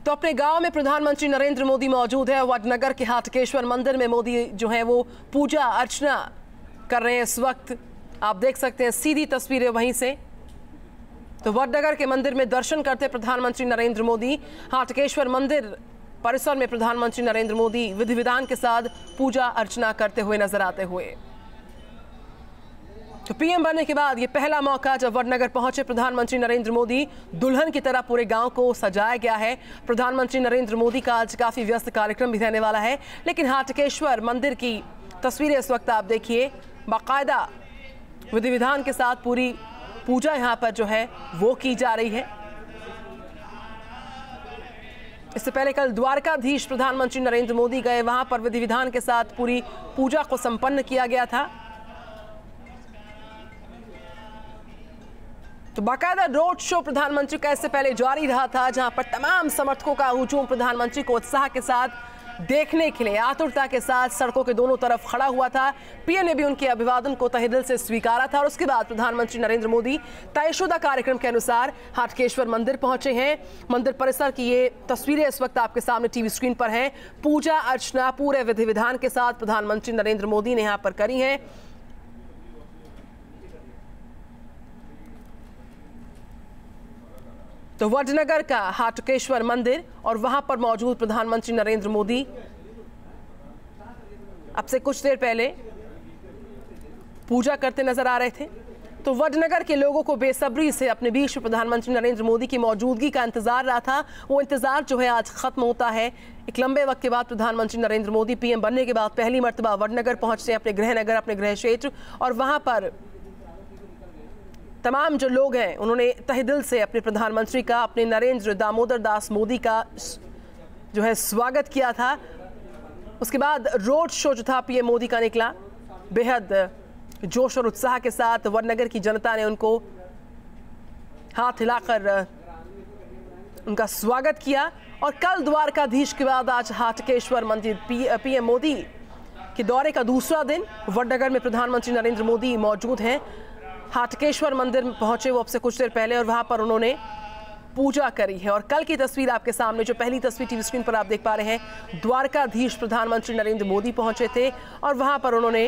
तो अपने गांव में प्रधानमंत्री नरेंद्र मोदी मौजूद है। वडनगर के हाटकेश्वर मंदिर में मोदी जो है वो पूजा अर्चना कर रहे हैं। इस वक्त आप देख सकते हैं सीधी तस्वीरें वहीं से। तो वडनगर के मंदिर में दर्शन करते प्रधानमंत्री नरेंद्र मोदी। हाटकेश्वर मंदिर परिसर में प्रधानमंत्री नरेंद्र मोदी विधि विधान के साथ पूजा अर्चना करते हुए नजर आते हुए। तो पीएम बनने के बाद ये पहला मौका जब वडनगर पहुंचे प्रधानमंत्री नरेंद्र मोदी। दुल्हन की तरह पूरे गांव को सजाया गया है। प्रधानमंत्री नरेंद्र मोदी का आज काफी व्यस्त कार्यक्रम भी रहने वाला है, लेकिन हाटकेश्वर मंदिर की तस्वीरें इस वक्त आप देखिए। बाकायदा विधि विधान के साथ पूरी पूजा यहां पर जो है वो की जा रही है। इससे पहले कल द्वारकाधीश प्रधानमंत्री नरेंद्र मोदी गए, वहां पर विधि विधान के साथ पूरी पूजा को संपन्न किया गया था। तो बाकायदा रोड शो प्रधानमंत्री का इससे पहले जारी रहा था, जहां पर तमाम समर्थकों का हुजूम प्रधानमंत्री को उत्साह के साथ देखने के लिए आतुरता के साथ सड़कों के दोनों तरफ खड़ा हुआ था। पीएम ने भी उनके अभिवादन को तहे दिल से स्वीकारा था और उसके बाद प्रधानमंत्री नरेंद्र मोदी तयशुदा कार्यक्रम के अनुसार हाटकेश्वर मंदिर पहुंचे हैं। मंदिर परिसर की ये तस्वीरें इस वक्त आपके सामने टीवी स्क्रीन पर हैं। पूजा अर्चना पूरे विधि विधान के साथ प्रधानमंत्री नरेंद्र मोदी ने यहाँ पर करी है। तो वडनगर का हाटकेश्वर मंदिर और वहां पर मौजूद प्रधानमंत्री नरेंद्र मोदी अब से कुछ देर पहले पूजा करते नजर आ रहे थे। तो वडनगर के लोगों को बेसब्री से अपने बीच प्रधानमंत्री नरेंद्र मोदी की मौजूदगी का इंतजार रहा था। वो इंतजार जो है आज खत्म होता है। एक लंबे वक्त के बाद प्रधानमंत्री नरेंद्र मोदी पीएम बनने के बाद पहली मर्तबा वडनगर पहुंचते हैं, अपने गृहनगर, अपने गृह क्षेत्र, और वहां पर तमाम जो लोग हैं उन्होंने तहे दिल से अपने प्रधानमंत्री का, अपने नरेंद्र दामोदर दास मोदी का जो है स्वागत किया था। उसके बाद रोड शो जो था पीएम मोदी का निकला। बेहद जोश और उत्साह के साथ वडनगर की जनता ने उनको हाथ हिलाकर उनका स्वागत किया। और कल द्वारकाधीश के बाद आज हाटकेश्वर मंदिर पीएम मोदी के दौरे का दूसरा दिन। वडनगर में प्रधानमंत्री नरेंद्र मोदी मौजूद हैं। हाटकेश्वर मंदिर में पहुंचे वो अब से कुछ देर पहले और वहां पर उन्होंने पूजा करी है। और कल की तस्वीर आपके सामने, जो पहली तस्वीर टीवी स्क्रीन पर आप देख पा रहे हैं, द्वारकाधीश प्रधानमंत्री नरेंद्र मोदी पहुंचे थे और वहां पर उन्होंने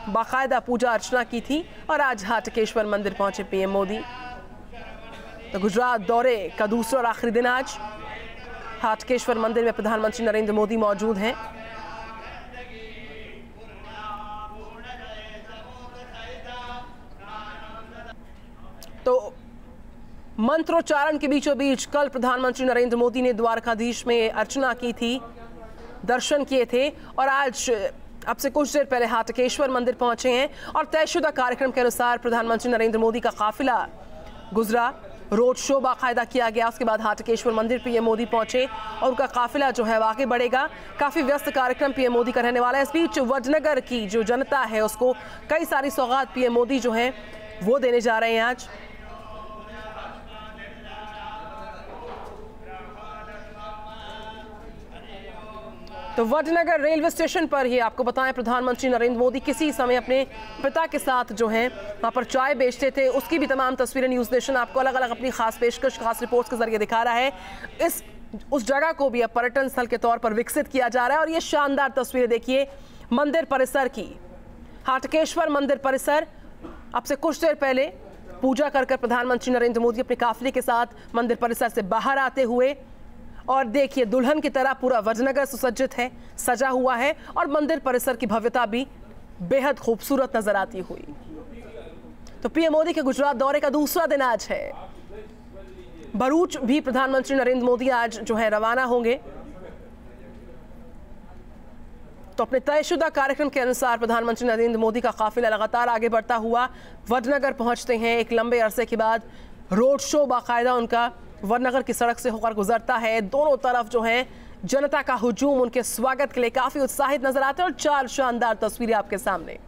बाकायदा पूजा अर्चना की थी। और आज हाटकेश्वर मंदिर पहुंचे पीएम मोदी। तो गुजरात दौरे का दूसरा और आखिरी दिन आज हाटकेश्वर मंदिर में प्रधानमंत्री नरेंद्र मोदी मौजूद हैं। तो मंत्रोच्चारण के बीचों बीच कल प्रधानमंत्री नरेंद्र मोदी ने द्वारकाधीश में अर्चना की थी, दर्शन किए थे, और आज अब से कुछ देर पहले हाटकेश्वर मंदिर पहुंचे हैं। और तयशुदा कार्यक्रम के अनुसार प्रधानमंत्री नरेंद्र मोदी का काफिला गुजरा, रोड शो बाकायदा किया गया। उसके बाद हाटकेश्वर मंदिर पीएम मोदी पहुंचे और उनका काफिला जो है आगे बढ़ेगा। काफी व्यस्त कार्यक्रम पीएम मोदी का रहने वाला है। इस बीच वडनगर की जो जनता है उसको कई सारी सौगात पीएम मोदी जो है वो देने जा रहे हैं आज। तो वडनगर रेलवे स्टेशन पर ही आपको बताएं, प्रधानमंत्री नरेंद्र मोदी किसी समय अपने पिता के साथ जो हैं वहां पर चाय बेचते थे। उसकी भी तमाम तस्वीरें न्यूज़ नेशन आपको अलग अलग अपनी खास पेशकश, खास रिपोर्ट्स के जरिए दिखा रहा है। उस जगह को भी अब पर्यटन स्थल के तौर पर विकसित किया जा रहा है। और ये शानदार तस्वीरें देखिए मंदिर परिसर की। हाटकेश्वर मंदिर परिसर अब से कुछ देर पहले पूजा कर प्रधानमंत्री नरेंद्र मोदी अपने काफिले के साथ मंदिर परिसर से बाहर आते हुए, और देखिए दुल्हन की तरह पूरा वडनगर सुसज्जित है, सजा हुआ है, और मंदिर परिसर की भव्यता भी बेहद खूबसूरत नजर आती हुई। तो पीएम मोदी के गुजरात दौरे का दूसरा दिन आज है। भरूच भी प्रधानमंत्री नरेंद्र मोदी आज जो है रवाना होंगे। तो अपने तयशुदा कार्यक्रम के अनुसार प्रधानमंत्री नरेंद्र मोदी का काफिला लगातार आगे बढ़ता हुआ वडनगर पहुंचते हैं। एक लंबे अरसे के बाद रोड शो बाकायदा उनका वडनगर की सड़क से होकर गुजरता है। दोनों तरफ जो है जनता का हुजूम उनके स्वागत के लिए काफी उत्साहित नजर आते हैं। और चार शानदार तस्वीरें आपके सामने।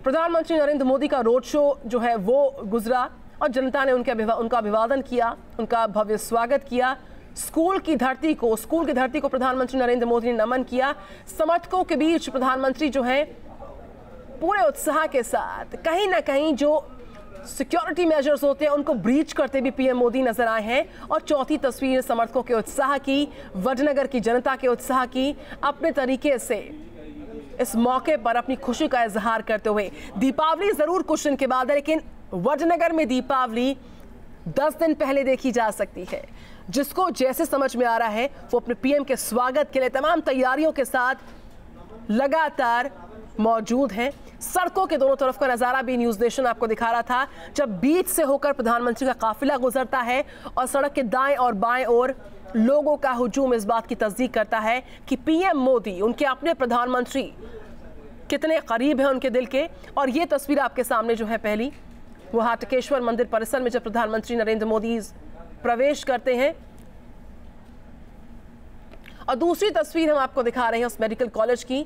प्रधानमंत्री नरेंद्र मोदी का रोड शो जो है वो गुजरा और जनता ने उनका अभिवादन किया, उनका भव्य स्वागत किया। स्कूल की धरती को प्रधानमंत्री नरेंद्र मोदी ने नमन किया। समर्थकों के बीच प्रधानमंत्री जो है पूरे उत्साह के साथ कहीं ना कहीं जो सिक्योरिटी मेजर्स होते हैं उनको ब्रीच करते भी पीएम मोदी नजर आए हैं। और चौथी तस्वीर समर्थकों के उत्साह की, वडनगर की जनता के उत्साह की, अपने तरीके से इस मौके पर अपनी खुशी का इजहार करते हुए। दीपावली जरूर कुछ दिन के बाद है, लेकिन वडनगर में दीपावली 10 दिन पहले देखी जा सकती है। जिसको जैसे समझ में आ रहा है वो अपने पीएम के स्वागत के लिए तमाम तैयारियों के साथ लगातार मौजूद हैं। सड़कों के दोनों तरफ का नजारा भी न्यूज नेशन आपको दिखा रहा था, जब बीच से होकर प्रधानमंत्री का काफिला गुजरता है और सड़क के दाएं और बाएं ओर लोगों का हुजूम इस बात की तस्दीक करता है कि पीएम मोदी उनके अपने प्रधानमंत्री कितने करीब हैं उनके दिल के। और ये तस्वीर आपके सामने जो है पहली, वो हाटकेश्वर मंदिर परिसर में जब प्रधानमंत्री नरेंद्र मोदी प्रवेश करते हैं। और दूसरी तस्वीर हम आपको दिखा रहे हैं उस मेडिकल कॉलेज की,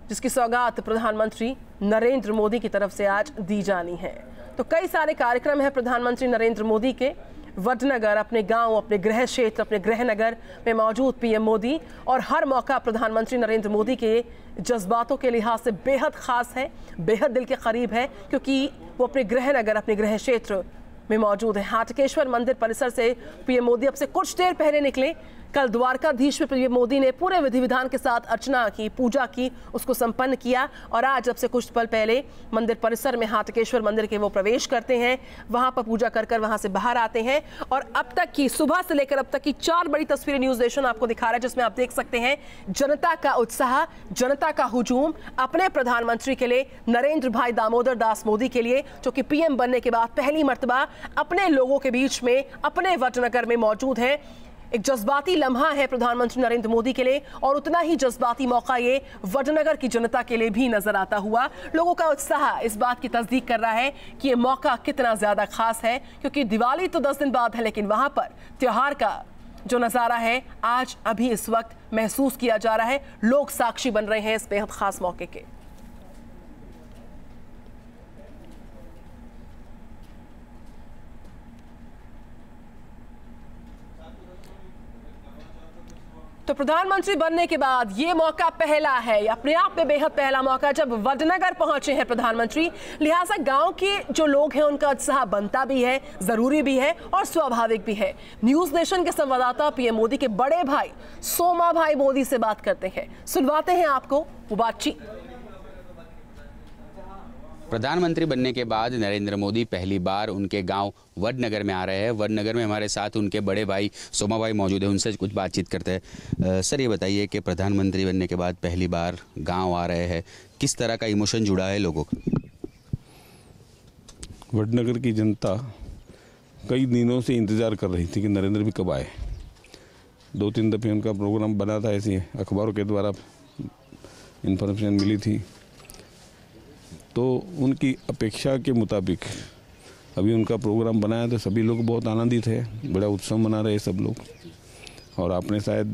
जिसकी सौगात प्रधानमंत्री नरेंद्र मोदी की तरफ से आज दी जानी है। तो कई सारे कार्यक्रम हैं प्रधानमंत्री नरेंद्र मोदी के। वडनगर, अपने गांव, अपने गृह क्षेत्र, अपने गृह नगर में मौजूद पीएम मोदी, और हर मौका प्रधानमंत्री नरेंद्र मोदी के जज्बातों के लिहाज से बेहद खास है, बेहद दिल के करीब है, क्योंकि वो अपने गृह नगर, अपने गृह क्षेत्र में मौजूद है। हाटकेश्वर मंदिर परिसर से पीएम मोदी अब से कुछ देर पहले निकले। कल द्वारकाधीश में पीएम मोदी ने पूरे विधि विधान के साथ अर्चना की, पूजा की, उसको संपन्न किया। और आज अब से कुछ पल पहले मंदिर परिसर में हाटकेश्वर मंदिर के वो प्रवेश करते हैं, वहां पर पूजा कर वहां से बाहर आते हैं। और अब तक की, सुबह से लेकर अब तक की 4 बड़ी तस्वीरें न्यूज नेशन आपको दिखा रहा है, जिसमें आप देख सकते हैं जनता का उत्साह, जनता का हुजूम अपने प्रधानमंत्री के लिए, नरेंद्र भाई दामोदर दास मोदी के लिए, जो कि पीएम बनने के बाद पहली मर्तबा अपने लोगों के बीच में, अपने वडनगर में मौजूद हैं। एक जज्बाती लम्हा है प्रधानमंत्री नरेंद्र मोदी के लिए, और उतना ही जज्बाती मौका ये वडनगर की जनता के लिए भी नजर आता हुआ। लोगों का उत्साह इस बात की तस्दीक कर रहा है कि ये मौका कितना ज्यादा खास है, क्योंकि दिवाली तो 10 दिन बाद है, लेकिन वहां पर त्योहार का जो नजारा है आज अभी इस वक्त महसूस किया जा रहा है। लोग साक्षी बन रहे हैं इस बेहद खास मौके के। तो प्रधानमंत्री बनने के बाद ये मौका पहला है, अपने आप में बेहद पहला मौका, जब वडनगर पहुंचे हैं प्रधानमंत्री। लिहाजा गांव के जो लोग हैं उनका उत्साह बनता भी है, जरूरी भी है और स्वाभाविक भी है। न्यूज नेशन के संवाददाता पीएम मोदी के बड़े भाई सोमा भाई मोदी से बात करते हैं, सुनवाते हैं आपको वो बातचीत। प्रधानमंत्री बनने के बाद नरेंद्र मोदी पहली बार उनके गांव वडनगर में आ रहे हैं। वडनगर में हमारे साथ उनके बड़े भाई सोमा भाई मौजूद हैं, उनसे कुछ बातचीत करते हैं। सर, ये बताइए कि प्रधानमंत्री बनने के बाद पहली बार गांव आ रहे हैं, किस तरह का इमोशन जुड़ा है लोगों का? वडनगर की जनता कई दिनों से इंतज़ार कर रही थी कि नरेंद्र भी कब आए। 2-3 दफ़े उनका प्रोग्राम बना था, ऐसे अखबारों के द्वारा इन्फॉर्मेशन मिली थी, तो उनकी अपेक्षा के मुताबिक अभी उनका प्रोग्राम बनाया तो सभी लोग बहुत आनंदित है, बड़ा उत्सव मना रहे सब लोग। और आपने शायद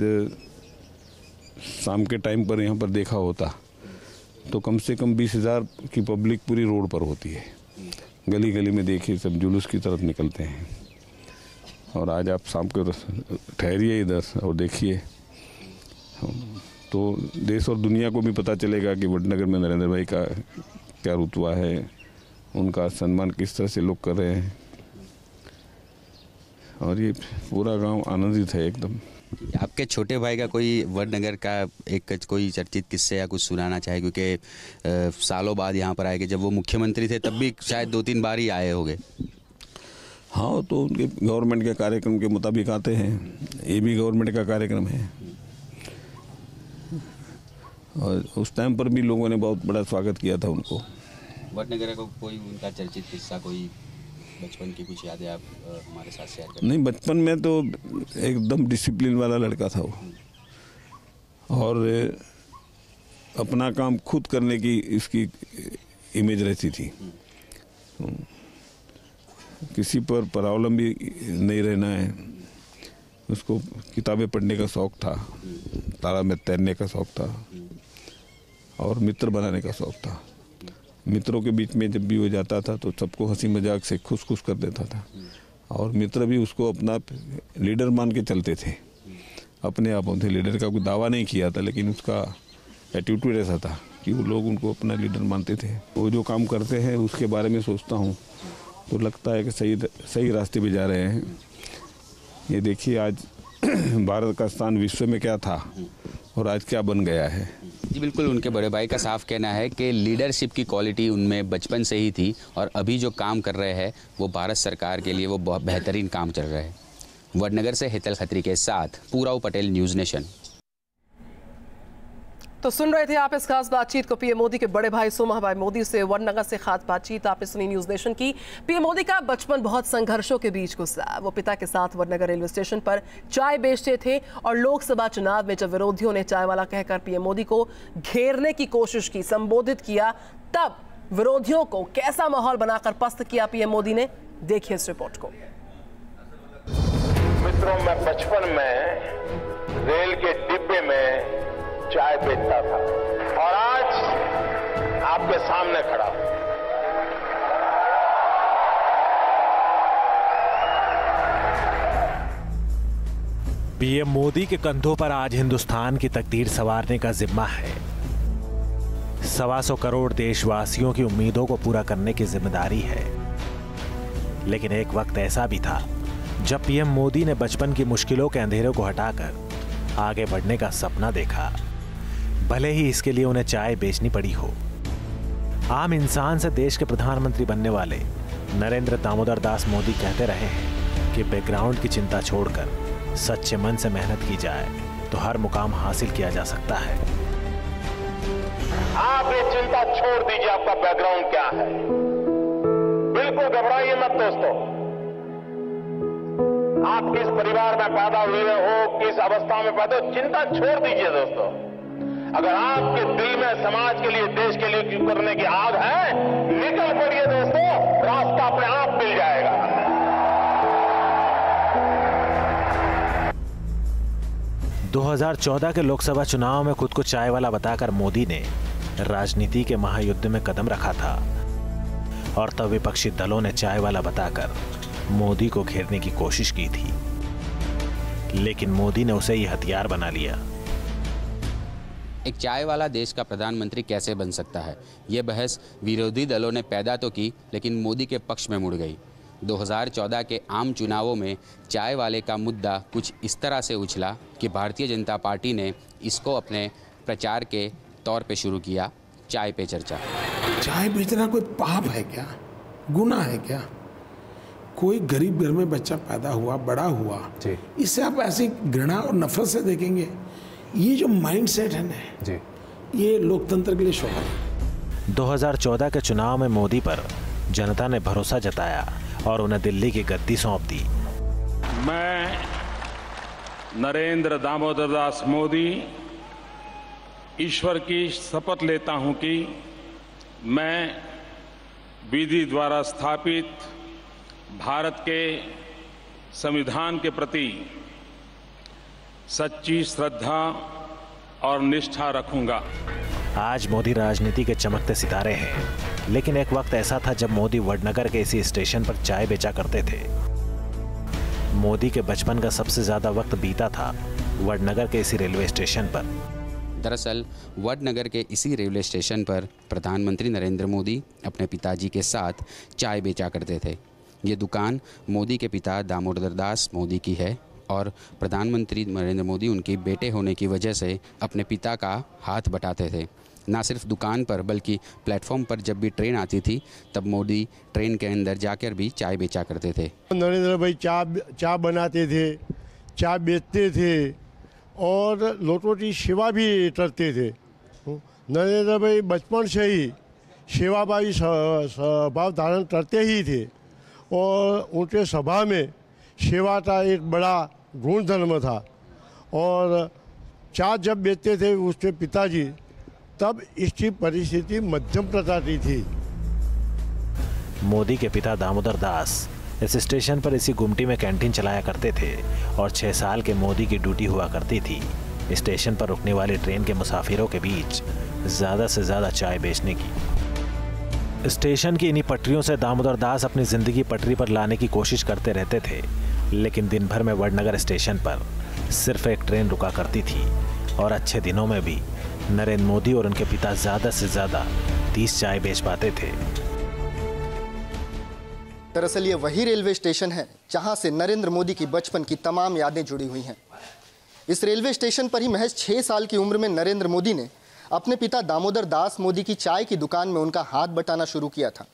शाम के टाइम पर यहाँ पर देखा होता तो कम से कम 20,000 की पब्लिक पूरी रोड पर होती है। गली गली में देखिए सब जुलूस की तरफ निकलते हैं। और आज आप शाम को ठहरिए इधर और देखिए, तो देश और दुनिया को भी पता चलेगा कि वडनगर में नरेंद्र भाई का क्या रुतबा है, उनका सम्मान किस तरह से लोग कर रहे हैं। और ये पूरा गांव आनंदित है एकदम। आपके छोटे भाई का कोई वडनगर का एक कोई चर्चित किस्से या कुछ सुनाना चाहे, क्योंकि सालों बाद यहाँ पर आए कि जब वो मुख्यमंत्री थे तब भी शायद 2-3 बार ही आए होंगे। हाँ, तो उनके गवर्नमेंट के कार्यक्रम के मुताबिक आते हैं, ये भी गवर्नमेंट का कार्यक्रम है। और उस टाइम पर भी लोगों ने बहुत बड़ा स्वागत किया था उनको। वडनगर को कोई उनका चर्चित किस्सा, कोई बचपन की कुछ यादें आप हमारे साथ शेयर करें? नहीं, बचपन में तो एकदम डिसिप्लिन वाला लड़का था वो, और अपना काम खुद करने की इसकी इमेज रहती थी। किसी पर परावलंबी नहीं रहना है। उसको किताबें पढ़ने का शौक़ था, तालाब में तैरने का शौक़ था, और मित्र बनाने का शौक़ था। मित्रों के बीच में जब भी वो जाता था तो सबको हंसी मजाक से खुश कर देता था, और मित्र भी उसको अपना लीडर मान के चलते थे। अपने आप उनसे लीडर का कोई दावा नहीं किया था, लेकिन उसका एटीट्यूड ऐसा था कि वो लोग उनको अपना लीडर मानते थे। वो जो काम करते हैं उसके बारे में सोचता हूँ तो लगता है कि सही रास्ते पे जा रहे हैं। ये देखिए आज भारत का स्थान विश्व में क्या था और आज क्या बन गया है। जी बिल्कुल, उनके बड़े भाई का साफ कहना है कि लीडरशिप की क्वालिटी उनमें बचपन से ही थी और अभी जो काम कर रहे हैं वो भारत सरकार के लिए वो बहुत बेहतरीन काम चल रहा है। वडनगर से हितल खत्री के साथ पूराव पटेल, न्यूज़ नेशन। तो सुन रहे थे आप इस खास बातचीत को पीएम मोदी के बड़े भाई सोमा भाई मोदी से। वडनगर से खास बातचीत आपने सुनी न्यूज़ नेशन की। पीएम मोदी का बचपन बहुत संघर्षों के बीच गुजरा। वो पिता के साथ वडनगर रेलवे स्टेशन पर चाय बेचते थे और लोकसभा चुनाव में जब विरोधियों ने चाय वाला कहकर पीएम मोदी को घेरने की कोशिश की, संबोधित किया, तब विरोधियों को कैसा माहौल बनाकर पस्त किया पीएम मोदी ने, देखिए इस रिपोर्ट को। मित्रों, मैं बचपन में रेल के डिब्बे में चाय बेचता था और आज आपके सामने खड़ा हूं। पीएम मोदी के कंधों पर आज हिंदुस्तान की तकदीर संवारने का जिम्मा है। 125 करोड़ देशवासियों की उम्मीदों को पूरा करने की जिम्मेदारी है। लेकिन एक वक्त ऐसा भी था जब पीएम मोदी ने बचपन की मुश्किलों के अंधेरों को हटाकर आगे बढ़ने का सपना देखा, भले ही इसके लिए उन्हें चाय बेचनी पड़ी हो। आम इंसान से देश के प्रधानमंत्री बनने वाले नरेंद्र दामोदर दास मोदी कहते रहे हैं कि बैकग्राउंड की चिंता छोड़कर सच्चे मन से मेहनत की जाए तो हर मुकाम हासिल किया जा सकता है। आप ये चिंता छोड़ दीजिए, आपका बैकग्राउंड क्या है। बिल्कुल घबराइए मत दोस्तों। आप किस परिवार में पैदा हुए हो, किस अवस्था में पैदा हो, चिंता छोड़ दीजिए दोस्तों। अगर आपके दिल में समाज के लिए, देश के लिए कुछ करने की आग है, निकल पड़िए दोस्तों, रास्ता अपने आप मिल जाएगा। 2014 के लोकसभा चुनाव में खुद को चाय वाला बताकर मोदी ने राजनीति के महायुद्ध में कदम रखा था और तब विपक्षी दलों ने चाय वाला बताकर मोदी को घेरने की कोशिश की थी, लेकिन मोदी ने उसे ही हथियार बना लिया। एक चाय वाला देश का प्रधानमंत्री कैसे बन सकता है, ये बहस विरोधी दलों ने पैदा तो की, लेकिन मोदी के पक्ष में मुड़ गई। 2014 के आम चुनावों में चाय वाले का मुद्दा कुछ इस तरह से उछला कि भारतीय जनता पार्टी ने इसको अपने प्रचार के तौर पे शुरू किया, चाय पे चर्चा। चाय बेचना कोई पाप है क्या, गुनाह है क्या? कोई गरीब घर में बच्चा पैदा हुआ, बड़ा हुआ, इससे आप ऐसी घृणा और नफरत से देखेंगे? ये जो माइंडसेट है ना, ये लोकतंत्र के लिए शोभा है। 2014 के चुनाव में मोदी पर जनता ने भरोसा जताया और उन्हें दिल्ली की गद्दी सौंप दी। मैं नरेंद्र दामोदर दास मोदी ईश्वर की शपथ लेता हूं कि मैं विधि द्वारा स्थापित भारत के संविधान के प्रति सच्ची श्रद्धा और निष्ठा रखूंगा। आज मोदी राजनीति के चमकते सितारे हैं, लेकिन एक वक्त ऐसा था जब मोदी वडनगर के इसी स्टेशन पर चाय बेचा करते थे। मोदी के बचपन का सबसे ज्यादा वक्त बीता था वडनगर के इसी रेलवे स्टेशन पर। दरअसल वडनगर के इसी रेलवे स्टेशन पर प्रधानमंत्री नरेंद्र मोदी अपने पिताजी के साथ चाय बेचा करते थे। ये दुकान मोदी के पिता दामोदर दास मोदी की है और प्रधानमंत्री नरेंद्र मोदी उनके बेटे होने की वजह से अपने पिता का हाथ बटाते थे। ना सिर्फ दुकान पर बल्कि प्लेटफॉर्म पर जब भी ट्रेन आती थी तब मोदी ट्रेन के अंदर जाकर भी चाय बेचा करते थे। नरेंद्र भाई चाय बनाते थे, चाय बेचते थे और लोगों की सेवा भी करते थे। नरेंद्र भाई बचपन से ही सेवाभावी स्वभाव धारण करते ही थे और उनके स्वभाव में सेवा का एक बड़ा गुण धर्म था। और चाय जब बेचते थे उसके पिताजी, तब इसकी परिस्थिति मध्यम प्रकार की थी। मोदी के पिता दामोदर दास इस स्टेशन पर इसी गुमटी में कैंटीन चलाया करते थे और 6 साल के मोदी की ड्यूटी हुआ करती थी स्टेशन पर रुकने वाली ट्रेन के मुसाफिरों के बीच ज़्यादा से ज़्यादा चाय बेचने की। स्टेशन की इन्हीं पटरियों से दामोदर दास अपनी ज़िंदगी पटरी पर लाने की कोशिश करते रहते थे, लेकिन दिन भर में वडनगर स्टेशन पर सिर्फ एक ट्रेन रुका करती थी और अच्छे दिनों में भी नरेंद्र मोदी और उनके पिता ज़्यादा से ज़्यादा 30 चाय बेच पाते थे। दरअसल ये वही रेलवे स्टेशन है जहां से नरेंद्र मोदी की बचपन की तमाम यादें जुड़ी हुई हैं। इस रेलवे स्टेशन पर ही महज 6 साल की उम्र में नरेंद्र मोदी ने अपने पिता दामोदर दास मोदी की चाय की दुकान में उनका हाथ बटाना शुरू किया था।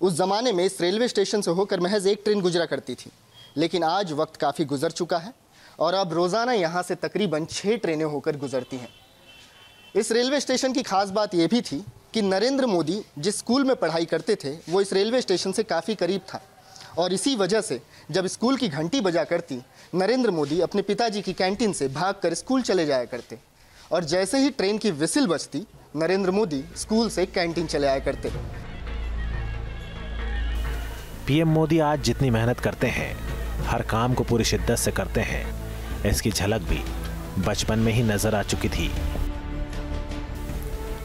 उस जमाने में इस रेलवे स्टेशन से होकर महज एक ट्रेन गुजरा करती थी, लेकिन आज वक्त काफ़ी गुजर चुका है और अब रोज़ाना यहाँ से तकरीबन 6 ट्रेनें होकर गुजरती हैं। इस रेलवे स्टेशन की खास बात यह भी थी कि नरेंद्र मोदी जिस स्कूल में पढ़ाई करते थे वो इस रेलवे स्टेशन से काफ़ी करीब था और इसी वजह से जब स्कूल की घंटी बजा करती, नरेंद्र मोदी अपने पिताजी की कैंटीन से भागकर स्कूल चले जाया करते और जैसे ही ट्रेन की विसिल बजती, नरेंद्र मोदी स्कूल से कैंटीन चले आया करते। पीएम मोदी आज जितनी मेहनत करते हैं, हर काम को पूरी शिद्दत से करते हैं, इसकी झलक भी बचपन में ही नजर आ चुकी थी।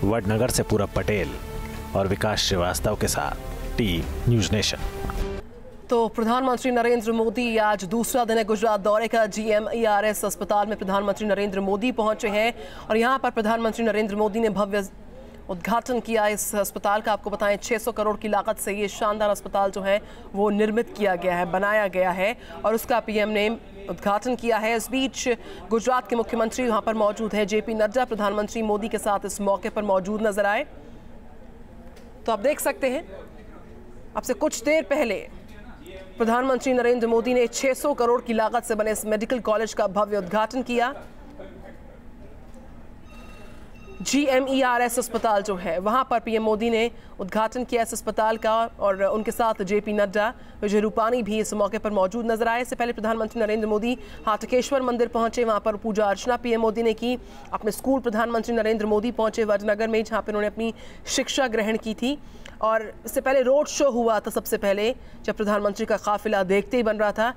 वडनगर से पूरब पटेल और विकास श्रीवास्तव के साथ टीम न्यूज़ नेशन। तो प्रधानमंत्री नरेंद्र मोदी आज दूसरा दिन है गुजरात दौरे का। GMERS अस्पताल में प्रधानमंत्री नरेंद्र मोदी पहुंचे हैं और यहां पर प्रधानमंत्री नरेंद्र मोदी ने भव्य उद्घाटन किया इस अस्पताल का। आपको बताएं 600 करोड़ की लागत से ये शानदार अस्पताल जो है वो निर्मित किया गया है, बनाया गया है और उसका पीएम ने उद्घाटन किया है। इस बीच गुजरात के मुख्यमंत्री वहां पर मौजूद हैं। JP नड्डा प्रधानमंत्री मोदी के साथ इस मौके पर मौजूद नजर आए। तो आप देख सकते हैं अब से कुछ देर पहले प्रधानमंत्री नरेंद्र मोदी ने 600 करोड़ की लागत से बने इस मेडिकल कॉलेज का भव्य उद्घाटन किया। GMERS अस्पताल जो है वहां पर पीएम मोदी ने उद्घाटन किया इस अस्पताल का और उनके साथ JP नड्डा, विजय रूपानी भी इस मौके पर मौजूद नजर आए। इससे पहले प्रधानमंत्री नरेंद्र मोदी हाटकेश्वर मंदिर पहुंचे, वहां पर पूजा अर्चना पीएम मोदी ने की। अपने स्कूल प्रधानमंत्री नरेंद्र मोदी पहुंचे वडनगर में, जहां पर उन्होंने अपनी शिक्षा ग्रहण की थी और इससे पहले रोड शो हुआ था। सबसे पहले जब प्रधानमंत्री का काफिला देखते ही बन रहा था